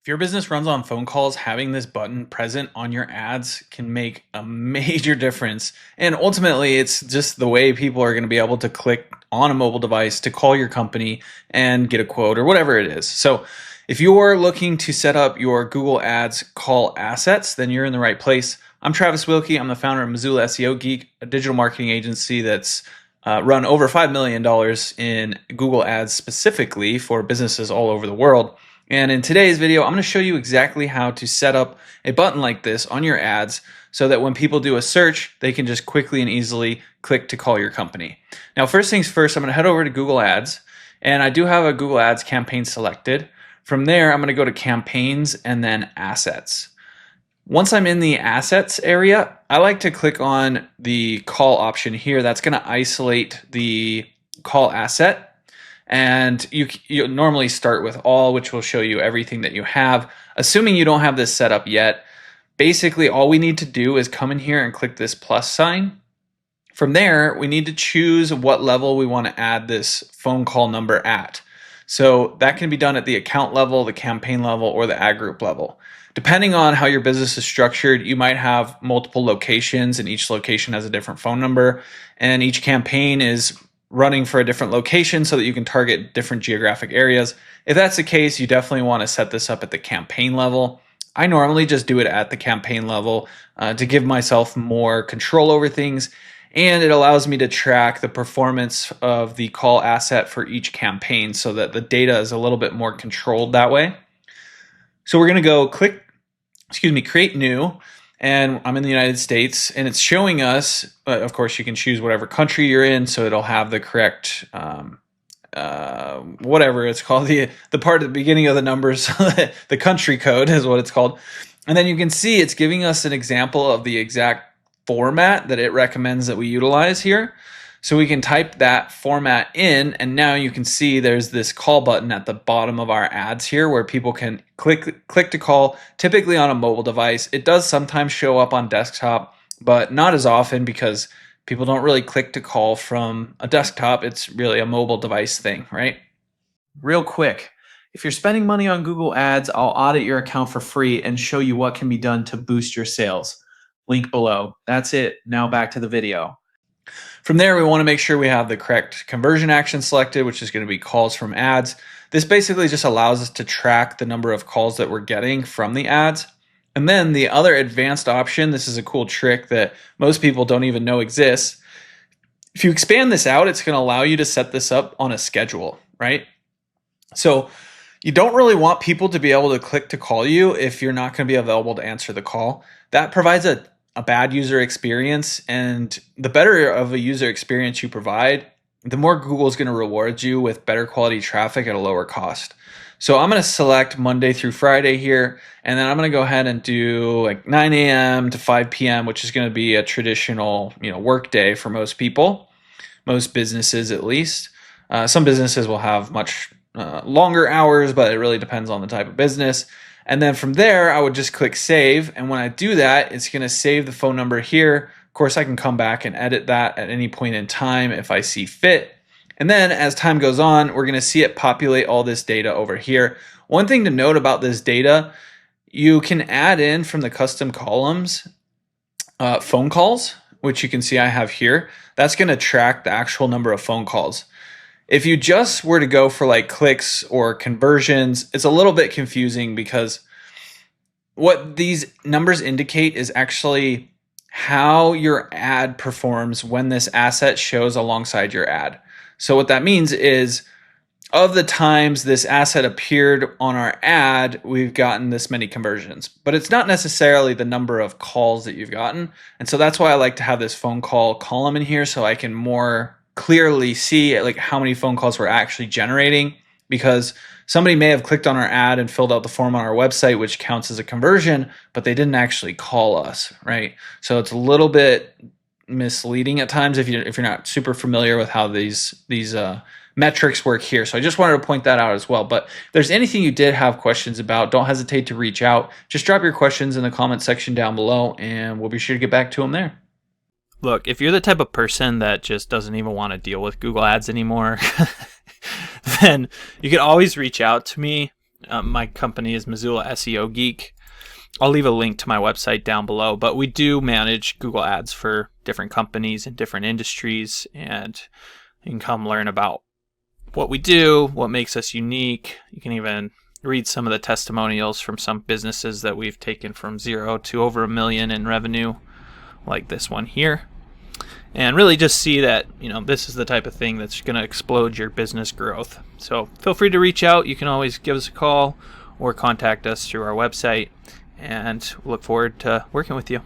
If your business runs on phone calls, having this button present on your ads can make a major difference. And ultimately, it's just the way people are going to be able to click on a mobile device to call your company and get a quote or whatever it is. So, if you're looking to set up your Google Ads call assets, then you're in the right place. I'm Travis Wilkie. I'm the founder of Missoula SEO Geek, a digital marketing agency that's run over $5 million in Google Ads specifically for businesses all over the world. And in today's video, I'm going to show you exactly how to set up a button like this on your ads so that when people do a search, they can just quickly and easily click to call your company. Now, first things first, I'm going to head over to Google Ads, and I do have a Google Ads campaign selected. From there, I'm going to go to campaigns and then assets. Once I'm in the assets area, I like to click on the call option here. That's going to isolate the call asset. And you normally start with all, which will show you everything that you have. Assuming you don't have this set up yet, basically all we need to do is come in here and click this plus sign. From there, we need to choose what level we want to add this phone call number at. So that can be done at the account level, the campaign level, or the ad group level. Depending on how your business is structured, you might have multiple locations, and each location has a different phone number, and each campaign is running for a different location so that you can target different geographic areas. If that's the case, you definitely want to set this up at the campaign level. I normally just do it at the campaign level to give myself more control over things, and it allows me to track the performance of the call asset for each campaign so that the data is a little bit more controlled that way. So we're going to go create new. And I'm in the United States, and it's showing us, of course, you can choose whatever country you're in, so it'll have the correct, whatever it's called, the part at the beginning of the numbers, the country code is what it's called. And then you can see it's giving us an example of the exact format that it recommends that we utilize here. So we can type that format in, and now you can see there's this call button at the bottom of our ads here where people can click to call, typically on a mobile device. It does sometimes show up on desktop, but not as often because people don't really click to call from a desktop. It's really a mobile device thing, right? Real quick, if you're spending money on Google Ads, I'll audit your account for free and show you what can be done to boost your sales. Link below. That's it. Now back to the video. From there, we want to make sure we have the correct conversion action selected, which is going to be calls from ads. This basically just allows us to track the number of calls that we're getting from the ads. And then the other advanced option, this is a cool trick that most people don't even know exists. If you expand this out, it's going to allow you to set this up on a schedule, right? So you don't really want people to be able to click to call you if you're not going to be available to answer the call. That provides a bad user experience, and the better of a user experience you provide, the more Google is going to reward you with better quality traffic at a lower cost. So I'm going to select Monday through Friday here, and then I'm going to go ahead and do like 9 a.m. to 5 p.m., which is going to be a traditional, work day for most people, most businesses at least. Some businesses will have much longer hours, but it really depends on the type of business. And then from there, I would just click save. And when I do that, it's going to save the phone number here. Of course, I can come back and edit that at any point in time if I see fit. And then as time goes on, we're going to see it populate all this data over here. One thing to note about this data, you can add in from the custom columns phone calls, which you can see I have here. That's going to track the actual number of phone calls. If you just were to go for like clicks or conversions, it's a little bit confusing because what these numbers indicate is actually how your ad performs when this asset shows alongside your ad. So what that means is of the times this asset appeared on our ad, we've gotten this many conversions, but it's not necessarily the number of calls that you've gotten. And so that's why I like to have this phone call column in here so I can more clearly see like how many phone calls we're actually generating, because somebody may have clicked on our ad and filled out the form on our website, which counts as a conversion, but they didn't actually call us, right? So it's a little bit misleading at times if you're not super familiar with how these metrics work here. So I just wanted to point that out as well. But if there's anything you did have questions about, don't hesitate to reach out. Just drop your questions in the comment section down below, and we'll be sure to get back to them there. Look, if you're the type of person that just doesn't even want to deal with Google Ads anymore, then you can always reach out to me. My company is Missoula SEO Geek. I'll leave a link to my website down below, but we do manage Google Ads for different companies in different industries, and you can come learn about what we do, what makes us unique. You can even read some of the testimonials from some businesses that we've taken from 0 to over $1 million in revenue, like this one here. And really just see that, this is the type of thing that's going to explode your business growth. So feel free to reach out. You can always give us a call or contact us through our website, and look forward to working with you.